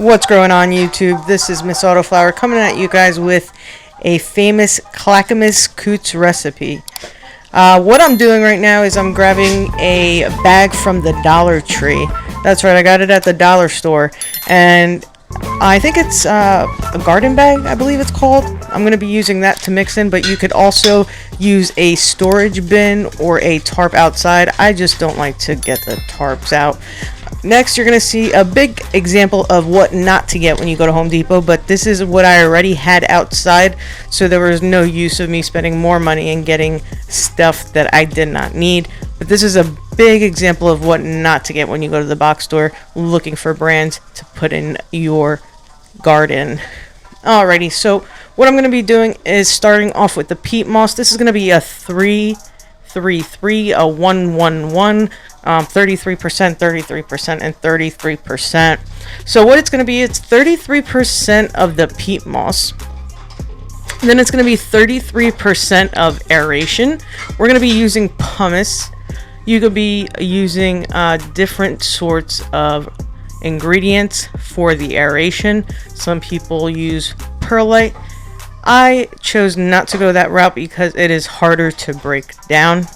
What's going on YouTube? This is MsAutoflower coming at you guys with a famous Clackamas Coots recipe. What I'm doing right now is I'm grabbing a bag from the Dollar Tree. That's right, I got it at the dollar store, and I think it's a garden bag, I believe it's called. I'm going to be using that to mix in, but you could also use a storage bin or a tarp outside. I just don't like to get the tarps out. Next, you're going to see a big example of what not to get when you go to Home Depot, but this is what I already had outside, so there was no use of me spending more money and getting stuff that I did not need. But this is a big example of what not to get when you go to the box store looking for brands to put in your garden. Alrighty, so what I'm going to be doing is starting off with the peat moss. This is going to be a 3-3-3, a 1-1-1, 33%, 33%, and 33%. So what it's going to be, it's 33% of the peat moss. Then it's going to be 33% of aeration. We're going to be using pumice. You could be using different sorts of ingredients for the aeration. Some people use perlite. I chose not to go that route because it is harder to break down.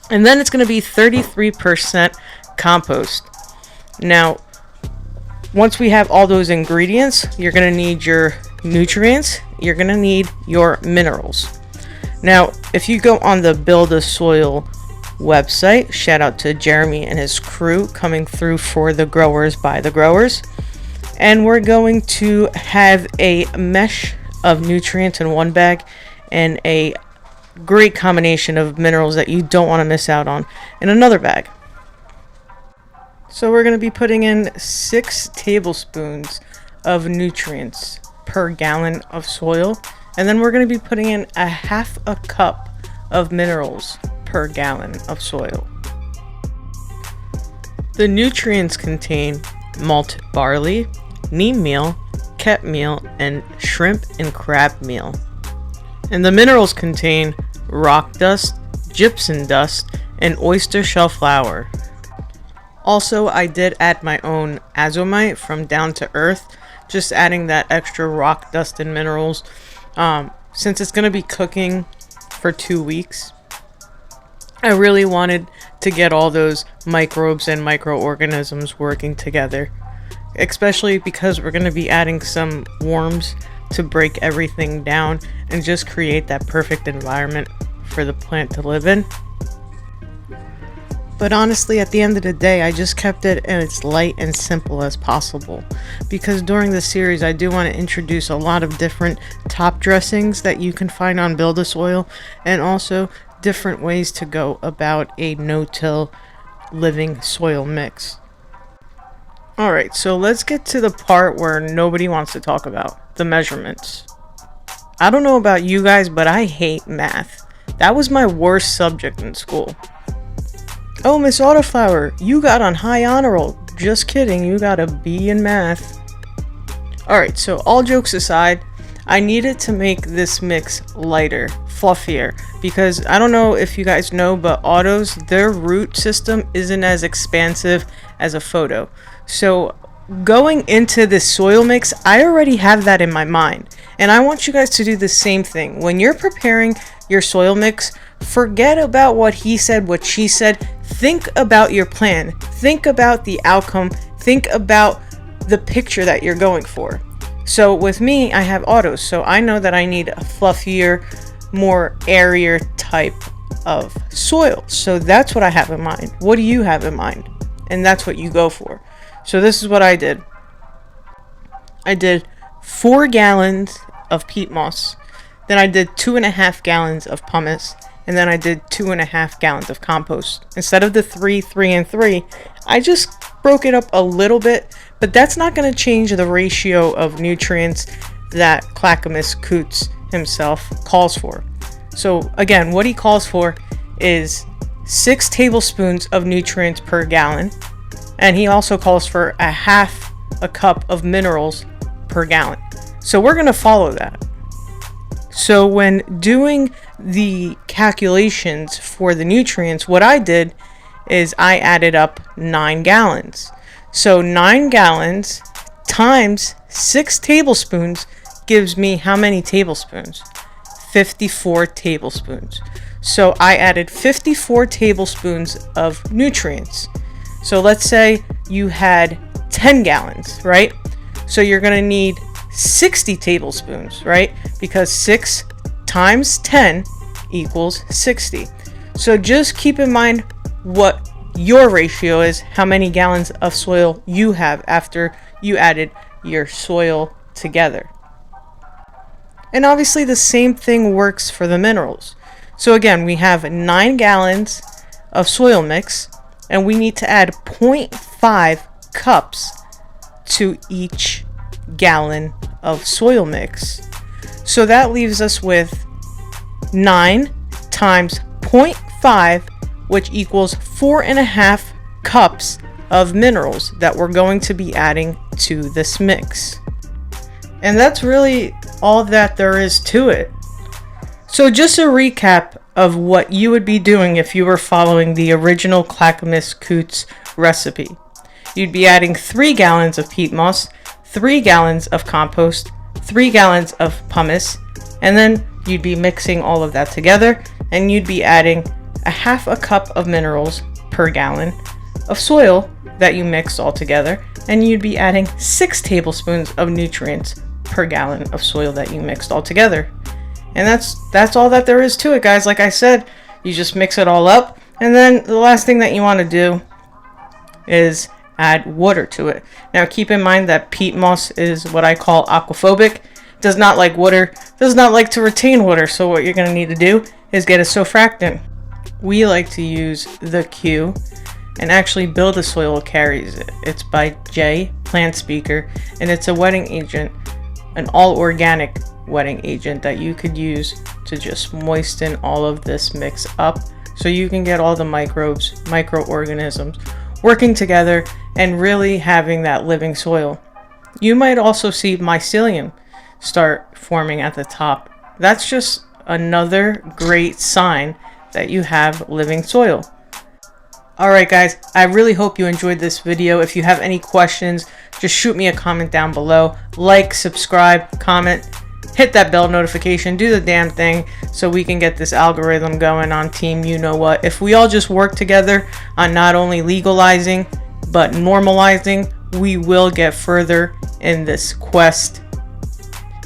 And then it's going to be 33% compost. Now, once we have all those ingredients, you're going to need your nutrients. You're going to need your minerals. Now, if you go on the Build a Soil website, shout out to Jeremy and his crew coming through for the growers by the growers, and we're going to have a mesh of nutrients in one bag and a great combination of minerals that you don't want to miss out on in another bag. So we're going to be putting in 6 tablespoons of nutrients per gallon of soil, and then we're going to be putting in a half a cup of minerals per gallon of soil. The nutrients contain malt barley, neem meal, ket meal, and shrimp and crab meal. And the minerals contain rock dust, gypsum dust, and oyster shell flour. Also, I did add my own azomite from Down to Earth, just adding that extra rock dust and minerals. Since it's going to be cooking for 2 weeks, I really wanted to get all those microbes and microorganisms working together, especially because we're going to be adding some worms to break everything down and just create that perfect environment for the plant to live in. But honestly, at the end of the day, I just kept it as light and simple as possible, because during the series I do want to introduce a lot of different top dressings that you can find on Build a Soil, and also different ways to go about a no-till living soil mix. Alright, so let's get to the part where nobody wants to talk about, the measurements. I don't know about you guys, but I hate math. That was my worst subject in school. Oh, MsAutoflower, you got on high honor roll. Just kidding, you got a B in math. Alright, so all jokes aside, I needed to make this mix lighter, fluffier, because I don't know if you guys know, but autos, their root system isn't as expansive as a photo. So going into this soil mix, I already have that in my mind, and I want you guys to do the same thing. When you're preparing your soil mix, forget about what he said, what she said. Think about your plan. Think about the outcome. Think about the picture that you're going for. So with me, I have autos, so I know that I need a fluffier, more airier type of soil. So that's what I have in mind. What do you have in mind? And that's what you go for. So this is what I did. I did 4 gallons of peat moss. Then I did 2.5 gallons of pumice. And then I did 2.5 gallons of compost. Instead of the 3, 3, and 3, I just broke it up a little bit. But that's not going to change the ratio of nutrients that Clackamas Coots himself calls for. So again, what he calls for is 6 tablespoons of nutrients per gallon. And he also calls for a half a cup of minerals per gallon. So we're going to follow that. So when doing the calculations for the nutrients, what I did is I added up 9 gallons. So 9 gallons times 6 tablespoons gives me how many tablespoons? 54 tablespoons. So I added 54 tablespoons of nutrients. So let's say you had 10 gallons, right? So you're going to need 60 tablespoons, right? Because 6 times 10 equals 60. So just keep in mind what your ratio is, how many gallons of soil you have after you added your soil together. And obviously the same thing works for the minerals. So again, we have 9 gallons of soil mix, and we need to add 0.5 cups to each gallon of soil mix. So that leaves us with 9 times 0.5, which equals 4.5 cups of minerals that we're going to be adding to this mix. And that's really all that there is to it. So just a recap of what you would be doing if you were following the original Clackamas Coots recipe. You'd be adding 3 gallons of peat moss, 3 gallons of compost, 3 gallons of pumice, and then you'd be mixing all of that together, and you'd be adding a half a cup of minerals per gallon of soil that you mixed all together, and you'd be adding 6 tablespoons of nutrients per gallon of soil that you mixed all together. And that's all that there is to it, guys. Like I said, you just mix it all up, and then the last thing that you want to do is add water to it. Now keep in mind that peat moss is what I call aquaphobic. It does not like water, does not like to retain water, so what you're going to need to do is get a surfactant. We like to use the Q and actually Build a Soil carries it. It's by J Plant Speaker, and it's a wetting agent, an all organic wetting agent that you could use to just moisten all of this mix up so you can get all the microbes, microorganisms working together and really having that living soil. You might also see mycelium start forming at the top. That's just another great sign that you have living soil. Alright guys, I really hope you enjoyed this video. If you have any questions, just shoot me a comment down below. Like, subscribe, comment, hit that bell notification, do the damn thing so we can get this algorithm going on Team You Know What. If we all just work together on not only legalizing but normalizing, we will get further in this quest.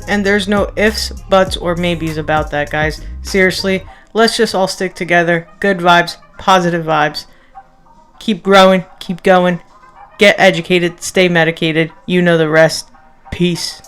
And there's no ifs, buts, or maybes about that, guys. Seriously, let's just all stick together. Good vibes, positive vibes. Keep growing, keep going, get educated, stay medicated. You know the rest. Peace.